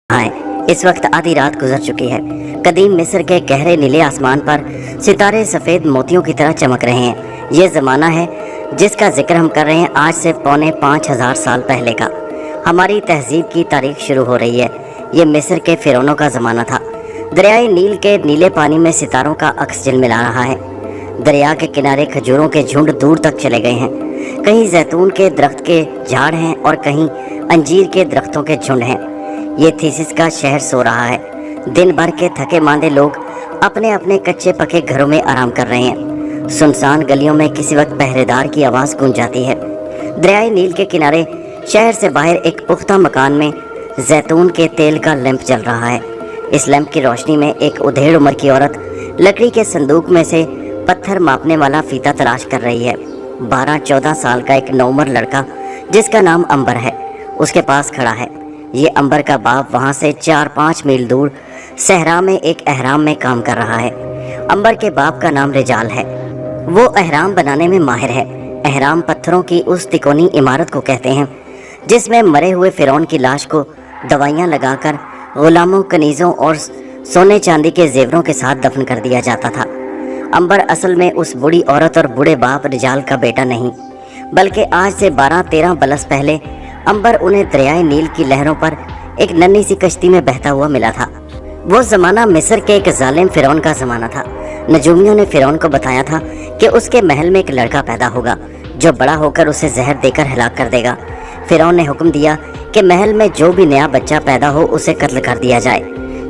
है। इस वक्त आधी रात गुजर चुकी है। कदीम मिस्र के गहरे नीले आसमान पर सितारे सफ़ेद मोतियों की तरह चमक रहे हैं। ये ज़माना है जिसका जिक्र हम कर रहे हैं आज से पौने 5000 साल पहले का। हमारी तहजीब की तारीख शुरू हो रही है। ये मिस्र के फ़िरौनों का ज़माना था। दरियाए नील के नीले पानी में सितारों का अक्स झिलमिला रहा है। दरिया के किनारे खजूरों के झुंड दूर तक चले गए हैं। कहीं जैतून के दरख्त के झाड़ हैं और कहीं अंजीर के दरख्तों के झुंड हैं। ये थीसिस का शहर सो रहा है। दिन भर के थके मांदे लोग अपने अपने कच्चे पके घरों में आराम कर रहे हैं। सुनसान गलियों में किसी वक्त पहरेदार की आवाज़ गूंज जाती है। दरियाए नील के किनारे शहर से बाहर एक पुख्ता मकान में जैतून के तेल का लैंप जल रहा है। इस लैंप की रोशनी में एक उधेड़ उम्र की औरत लकड़ी के संदूक में से पत्थर मापने वाला फीता तलाश कर रही है। 12-14 साल का एक नौउम्र लड़का जिसका नाम अंबर है उसके पास खड़ा है। ये अंबर का बाप वहाँ से 4-5 मील दूर सहरा में एक अहराम में काम कर रहा है। अंबर के बाप का नाम रिजाल है। वो अहराम बनाने में माहिर है। अहराम पत्थरों की उस तिकोनी इमारत को कहते हैं जिसमें मरे हुए फ़िरौन की लाश को दवाइयाँ लगाकर गुलामों, कनीज़ों और सोने चांदी के जेवरों के साथ दफन कर दिया जाता था। अंबर असल में उस बूढ़ी औरत और बूढ़े बाप रिजाल का बेटा नहीं, बल्कि आज से 12-13 बरस पहले अंबर उन्हें दरियाए नील की लहरों पर एक नन्ही सी कश्ती में बहता हुआ मिला था। वो ज़माना मिस्र के एक जालिम फ़िरौन का ज़माना था। नजूमियों ने फ़िरौन को बताया था कि उसके महल में एक लड़का पैदा होगा जो बड़ा होकर उसे जहर देकर हिलाक कर देगा। फ़िरौन ने हुक्म दिया कि महल में जो भी नया बच्चा पैदा हो उसे कत्ल कर दिया जाए।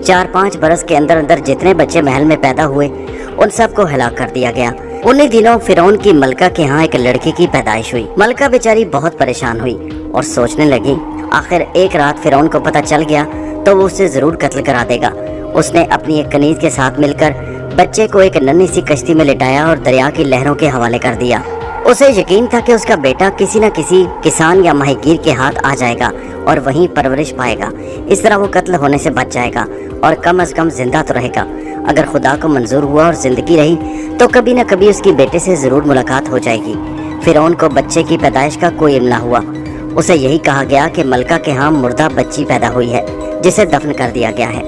4-5 बरस के अंदर अंदर जितने बच्चे महल में पैदा हुए उन सबको हिलाक कर दिया गया। उन्हीं दिनों फ़िरौन की मलका के यहाँ एक लड़के की पैदाइश हुई। मलका बेचारी बहुत परेशान हुई और सोचने लगी आखिर एक रात फ़िरौन को पता चल गया तो वो उसे ज़रूर कत्ल करा देगा। उसने अपनी एक कनीज़ के साथ मिलकर बच्चे को एक नन्ही सी कश्ती में लिटाया और दरिया की लहरों के हवाले कर दिया। उसे यकीन था कि उसका बेटा किसी न किसी किसान या माहीगीर के हाथ आ जाएगा और वहीं परवरिश पाएगा। इस तरह वो कत्ल होने से बच जाएगा और कम से कम जिंदा तो रहेगा। अगर खुदा को मंजूर हुआ और ज़िंदगी रही तो कभी न कभी उसकी बेटे से ज़रूर मुलाकात हो जाएगी। फ़िरौन को बच्चे की पैदाइश का कोई इल्म न हुआ। उसे यही कहा गया कि मलका के यहाँ मुर्दा बच्ची पैदा हुई है जिसे दफन कर दिया गया है।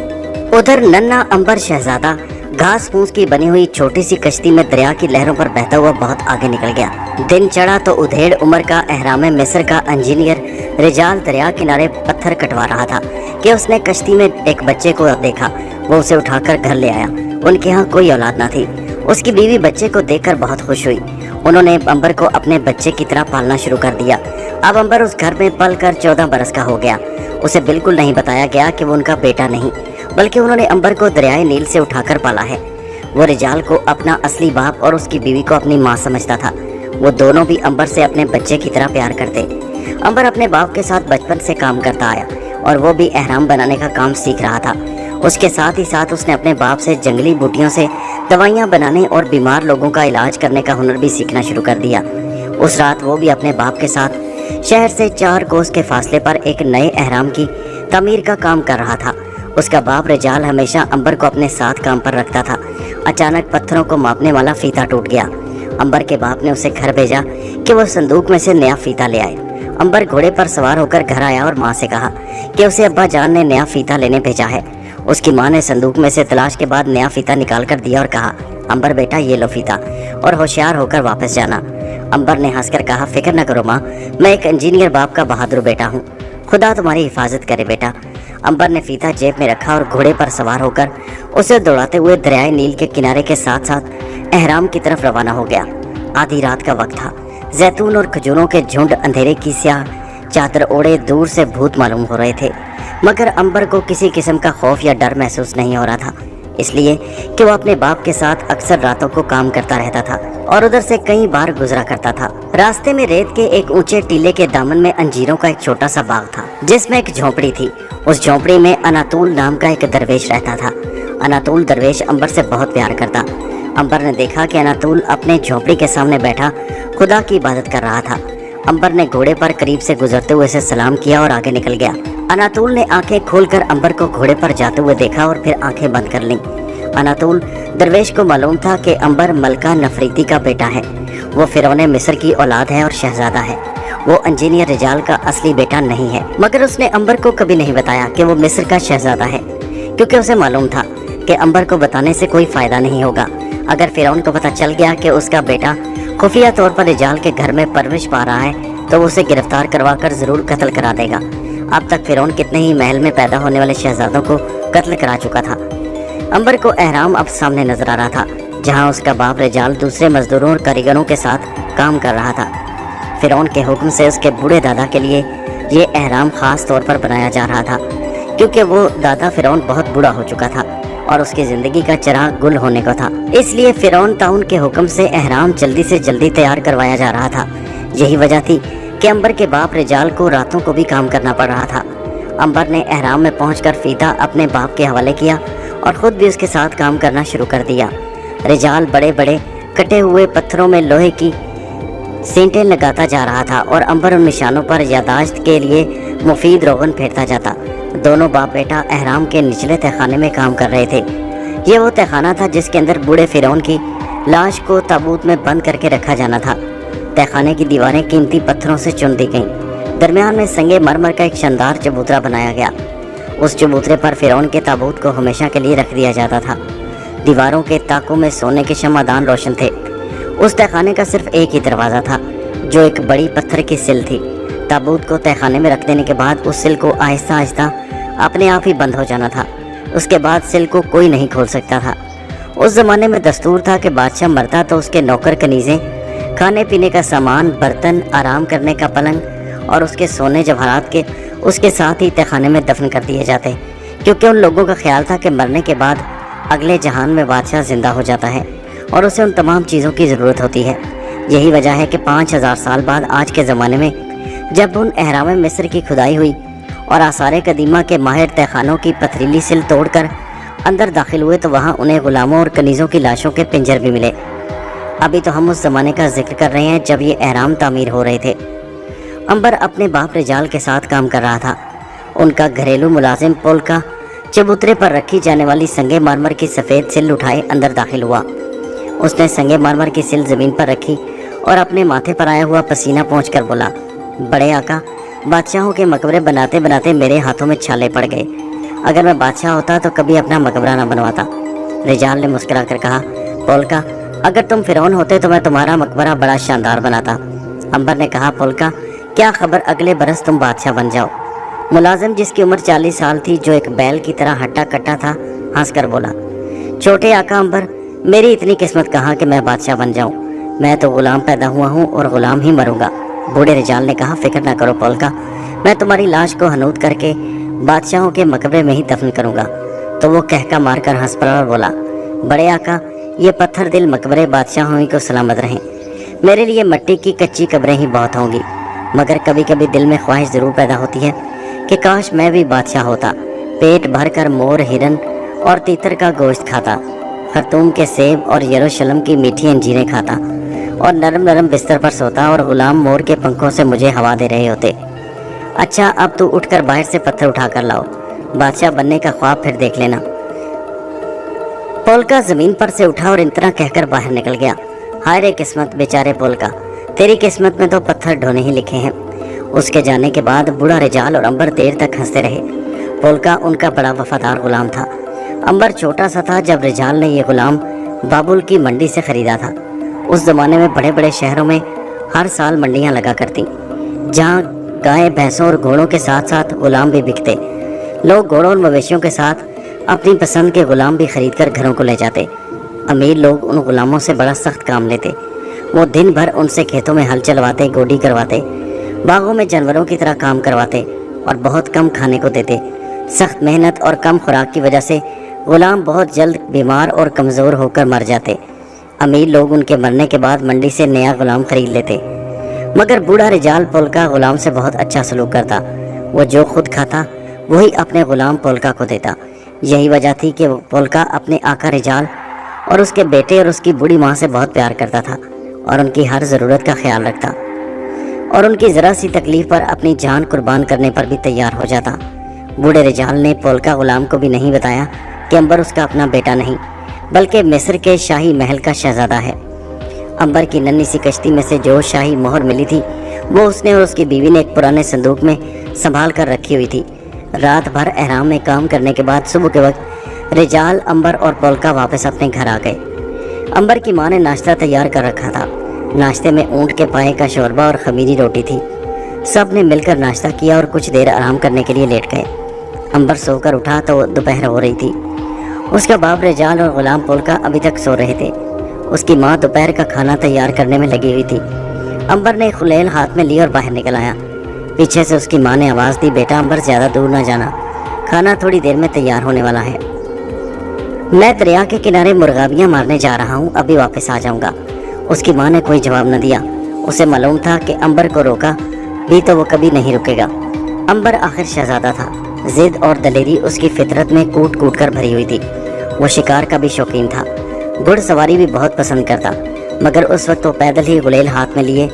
उधर नन्हा अंबर शहजादा घास फूस की बनी हुई छोटी सी कश्ती में दरिया की लहरों पर बहता हुआ बहुत आगे निकल गया। दिन चढ़ा तो उधेड़ उम्र का अहराम मिस्र का इंजीनियर रिजाल दरिया किनारे पत्थर कटवा रहा था कि उसने कश्ती में एक बच्चे को देखा। वो उसे उठाकर घर ले आया। उनके यहाँ कोई औलाद ना थी। उसकी बीवी बच्चे को देखकर बहुत खुश हुई। उन्होंने अंबर को अपने बच्चे की तरह पालना शुरू कर दिया। अब अंबर उस घर में पल कर 14 बरस का हो गया। उसे बिल्कुल नहीं बताया गया कि वो उनका बेटा नहीं, बल्कि उन्होंने अंबर को दरियाए नील से उठाकर पाला है। वो रिजाल को अपना असली बाप और उसकी बीवी को अपनी माँ समझता था। वो दोनों भी अंबर से अपने बच्चे की तरह प्यार करते। अंबर अपने बाप के साथ बचपन से काम करता आया और वो भी अहराम बनाने का काम सीख रहा था। उसके साथ ही साथ उसने अपने बाप से जंगली बूटियों से दवाइयाँ बनाने और बीमार लोगों का इलाज करने का हुनर भी सीखना शुरू कर दिया। उस रात वो भी अपने बाप के साथ शहर से 4 कोस के फासले पर एक नए अहराम की तमीर का काम कर रहा था। उसका बाप रिजाल हमेशा अंबर को अपने साथ काम पर रखता था। अचानक पत्थरों को मापने वाला फीता टूट गया। अंबर के बाप ने उसे घर भेजा कि वो संदूक में से नया फीता ले आए। अंबर घोड़े पर सवार होकर घर आया और माँ से कहा कि उसे अब्बा जान ने नया फीता लेने भेजा है। उसकी माँ ने संदूक में से तलाश के बाद नया फीता निकाल कर दिया और कहा, अंबर बेटा ये लो फीता और होशियार होकर वापस जाना। अंबर ने हंसकर कहा, फिक्र न करो माँ, मैं एक इंजीनियर बाप का बहादुर बेटा हूँ। खुदा तुम्हारी हिफाजत करे बेटा। अंबर ने फीता जेब में रखा और घोड़े पर सवार होकर उसे दौड़ाते हुए दरियाए नील के किनारे के साथ साथ अहराम की तरफ रवाना हो गया। आधी रात का वक्त था। जैतून और खजूरों के झुंड अंधेरे की स्याह चादर ओढ़े दूर से भूत मालूम हो रहे थे, मगर अंबर को किसी किस्म का खौफ या डर महसूस नहीं हो रहा था, इसलिए कि वो अपने बाप के साथ अक्सर रातों को काम करता रहता था और उधर से कई बार गुजरा करता था। रास्ते में रेत के एक ऊंचे टीले के दामन में अंजीरों का एक छोटा सा बाग था जिसमें एक झोंपड़ी थी। उस झोंपड़ी में अनातुल नाम का एक दरवेश रहता था। अनातुल दरवेश अंबर से बहुत प्यार करता। अंबर ने देखा कि अनातुल अपने झोंपड़ी के सामने बैठा खुदा की इबादत कर रहा था। अंबर ने घोड़े पर करीब से गुजरते हुए उसे सलाम किया और आगे निकल गया। अनातुल ने आंखें खोलकर अंबर को घोड़े पर जाते हुए देखा और फिर आंखें बंद कर लीं। अनातुल दरवेश को मालूम था कि अंबर मलका नफरीती का बेटा है। वो फ़िरौन मिस्र की औलाद है और शहजादा है वो इंजीनियर रिजाल का असली बेटा नहीं है। मगर उसने अंबर को कभी नहीं बताया कि वो मिस्र का शहजादा है, क्योंकि उसे मालूम था कि अंबर को बताने से कोई फायदा नहीं होगा। अगर फिरौन को पता चल गया कि उसका बेटा खुफिया तौर पर रिजाल के घर में परवरिश पा रहा है तो वो उसे गिरफ्तार करवाकर जरूर कत्ल करा देगा। अब तक फिरौन कितने ही महल में पैदा होने वाले शहजादों को कत्ल करा चुका था। अंबर को एहराम अब सामने नजर आ रहा था, जहां उसका बाप रिजाल दूसरे मजदूरों और कारीगरों के साथ काम कर रहा था। फिरौन के हुक्म से उसके बूढ़े दादा के लिए ये एहराम खास तौर पर बनाया जा रहा था, क्योंकि वो दादा फिरौन बहुत बूढ़ा हो चुका था और उसकी जिंदगी का चिराग गुल होने को था। इसलिए फिरौन ताउन के हुक्म से एहराम जल्दी से जल्दी तैयार करवाया जा रहा था। यही वजह थी कि अंबर के बाप रिजाल को रातों को भी काम करना पड़ रहा था। अंबर ने एहराम में पहुंचकर फीता अपने बाप के हवाले किया और खुद भी उसके साथ काम करना शुरू कर दिया। रिजाल बड़े बड़े कटे हुए पत्थरों में लोहे की सींटें लगाता जा रहा था और अंबर उन निशानों पर यादाश्त के लिए मुफीद रोगन फेरता जाता। दोनों बाप बेटा एहराम के निचले तहखाने में काम कर रहे थे। ये वो तहखाना था जिसके अंदर बूढ़े फिरौन की लाश को ताबूत में बंद करके रखा जाना था। तहखाने की दीवारें कीमती पत्थरों से चुन दी गईं। दरमियान में संगे मरमर का एक शानदार चबूतरा बनाया गया। उस चबूतरे पर फिरौन के ताबूत को हमेशा के लिए रख दिया जाता था। दीवारों के ताकों में सोने के शमादान रोशन थे। उस तहखाने का सिर्फ एक ही दरवाज़ा था, जो एक बड़ी पत्थर की सिल थी। ताबूत को तहखाने में रख देने के बाद उस सिल को आहिस्ता आहिस्ता अपने आप ही बंद हो जाना था। उसके बाद सिल को कोई नहीं खोल सकता था। उस ज़माने में दस्तूर था कि बादशाह मरता तो उसके नौकर कनीज़ें, खाने पीने का सामान, बर्तन, आराम करने का पलंग और उसके सोने जवाहरात के उसके साथ ही तहखाने में दफन कर दिए जाते, क्योंकि उन लोगों का ख्याल था कि मरने के बाद अगले जहान में बादशाह ज़िंदा हो जाता है और उसे उन तमाम चीज़ों की ज़रूरत होती है। यही वजह है कि 5000 साल बाद आज के ज़माने में जब उन अहराम मिस्र की खुदाई हुई और आसार कदीमा के माहिर तहखानों की पथरीली सिल तोड़कर अंदर दाखिल हुए तो वहाँ उन्हें गुलामों और कनीज़ों की लाशों के पिंजर भी मिले। अभी तो हम उस ज़माने का जिक्र कर रहे हैं जब ये अहराम तामीर हो रहे थे। अंबर अपने बाप रिजाल के साथ काम कर रहा था। उनका घरेलू मुलाजिम पोल्का चबूतरे पर रखी जाने वाली संगे मारमर की सफ़ेद सिल उठाए अंदर दाखिल हुआ। उसने संगे मारमर की सिल ज़मीन पर रखी और अपने माथे पर आया हुआ पसीना पोंछकर बोला, बड़े आका, बादशाहों के मकबरे बनाते बनाते मेरे हाथों में छाले पड़ गए। अगर मैं बादशाह होता तो कभी अपना मकबरा ना बनवाता। रिजाल ने मुस्कुरा कर कहा, पोल्का, अगर तुम फिरौन होते तो मैं तुम्हारा मकबरा बड़ा शानदार बनाता। अंबर ने कहा, पोल्का, क्या खबर अगले बरस तुम बादशाह बन जाओ। मुलाजिम जिसकी उम्र 40 साल थी, जो एक बैल की तरह हट्टा कट्टा था, हंसकर बोला, छोटे आका अंबर, मेरी इतनी किस्मत कहाँ कि मैं बादशाह बन जाऊँ। मैं तो गुलाम पैदा हुआ हूँ और गुलाम ही मरूंगा। बूढ़े रिजाल ने कहा, फिक्र ना करो पोल्का, मैं तुम्हारी लाश को हनूद करके बादशाहों के मकबरे में ही दफन करूँगा। तो वो कहका मारकर हंस पड़ा और बोला, बड़े आका, ये पत्थर दिल मकबरे बादशाहों ही को सलामत रहें। मेरे लिए मिट्टी की कच्ची कब्रें ही बहुत होंगी, मगर कभी कभी दिल में ख्वाहिश ज़रूर पैदा होती है कि काश मैं भी बादशाह होता, पेट भर कर मोर, हिरन और तीतर का गोश्त खाता, खरतूम के सेब और यरूशलेम की मीठी अंजीरें खाता और नरम नरम बिस्तर पर सोता और गुलाम मोर के पंखों से मुझे हवा दे रहे होते। अच्छा, अब तू उठकर बाहर से पत्थर उठा कर लाओ, बादशाह बनने का ख्वाब फिर देख लेना। पोल्का ज़मीन पर से उठा और इतना कहकर बाहर निकल गया। हाय रे किस्मत, बेचारे पोल्का, तेरी किस्मत में तो पत्थर ढोने ही लिखे हैं। उसके जाने के बाद बूढ़ा रिजाल और अंबर देर तक हंसते रहे। पोल्का उनका बड़ा वफादार गुलाम था। अंबर छोटा सा था जब रिजाल ने यह गुलाम बाबुल की मंडी से ख़रीदा था। उस ज़माने में बड़े बड़े शहरों में हर साल मंडियाँ लगा करती, जहाँ गाय, भैंसों और घोड़ों के साथ साथ गुलाम भी बिकते। लोग घोड़ों और मवेशियों के साथ अपनी पसंद के गुलाम भी खरीद कर घरों को ले जाते। अमीर लोग उन गुलामों से बड़ा सख्त काम लेते। वो दिन भर उनसे खेतों में हल चलवाते, गोडी करवाते, बागों में जानवरों की तरह काम करवाते और बहुत कम खाने को देते। सख्त मेहनत और कम खुराक की वजह से गुलाम बहुत जल्द बीमार और कमज़ोर होकर मर जाते। अमीर लोग उनके मरने के बाद मंडी से नया गुलाम खरीद लेते। मगर बूढ़ा रिजाल पोल्का गुलाम से बहुत अच्छा सलूक करता। वो जो खुद खाता वही अपने गुलाम पोल्का को देता। यही वजह थी कि पोल्का अपने आका रिजाल और उसके बेटे और उसकी बूढ़ी माँ से बहुत प्यार करता था और उनकी हर ज़रूरत का ख्याल रखता और उनकी ज़रा सी तकलीफ़ पर अपनी जान कुर्बान करने पर भी तैयार हो जाता। बूढ़े रिजाल ने पोल्का गुलाम को भी नहीं बताया कि अंबर उसका अपना बेटा नहीं, बल्कि मिस्र के शाही महल का शहजादा है। अंबर की नन्ही सी कश्ती में से जो शाही मोहर मिली थी वो उसने और उसकी बीवी ने एक पुराने संदूक में संभाल कर रखी हुई थी। रात भर एहराम में काम करने के बाद सुबह के वक्त रिजाल, अंबर और पोल्का वापस अपने घर आ गए। अंबर की माँ ने नाश्ता तैयार कर रखा था। नाश्ते में ऊँट के पाए का शोरबा और खमीरी रोटी थी। सब ने मिलकर नाश्ता किया और कुछ देर आराम करने के लिए लेट गए। अंबर सोकर उठा तो दोपहर हो रही थी। उसका बाप रिजाल और गुलाम पोल्का अभी तक सो रहे थे। उसकी माँ दोपहर का खाना तैयार करने में लगी हुई थी। अंबर ने खुलेल हाथ में ली और बाहर निकल आया। पीछे से उसकी माँ ने आवाज़ दी, बेटा अंबर ज़्यादा दूर ना जाना, खाना थोड़ी देर में तैयार होने वाला है। मैं दरिया के किनारे मुर्गाबियाँ मारने जा रहा हूँ, अभी वापस आ जाऊँगा। उसकी माँ ने कोई जवाब न दिया। उसे मालूम था कि अंबर को रोका भी तो वो कभी नहीं रुकेगा। अंबर आखिर शहजादा था। जिद और दलेरी उसकी फितरत में कूट कूट कर भरी हुई थी। वो शिकार का भी शौकीन था, घुड़सवारी भी बहुत पसंद करता। मगर उस वक्त वो पैदल ही गुलेल हाथ में लिए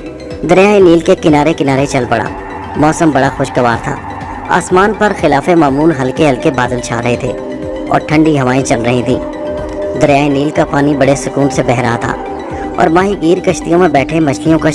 दरियाए नील के किनारे किनारे चल पड़ा। मौसम बड़ा खुशगवार था। आसमान पर खिलाफे मामूल हल्के हल्के बादल छा रहे थे और ठंडी हवाएं चल रही थी। दरियाए नील का पानी बड़े सुकून से बह रहा था और माहीगीर कश्तियों में बैठे मछलियों का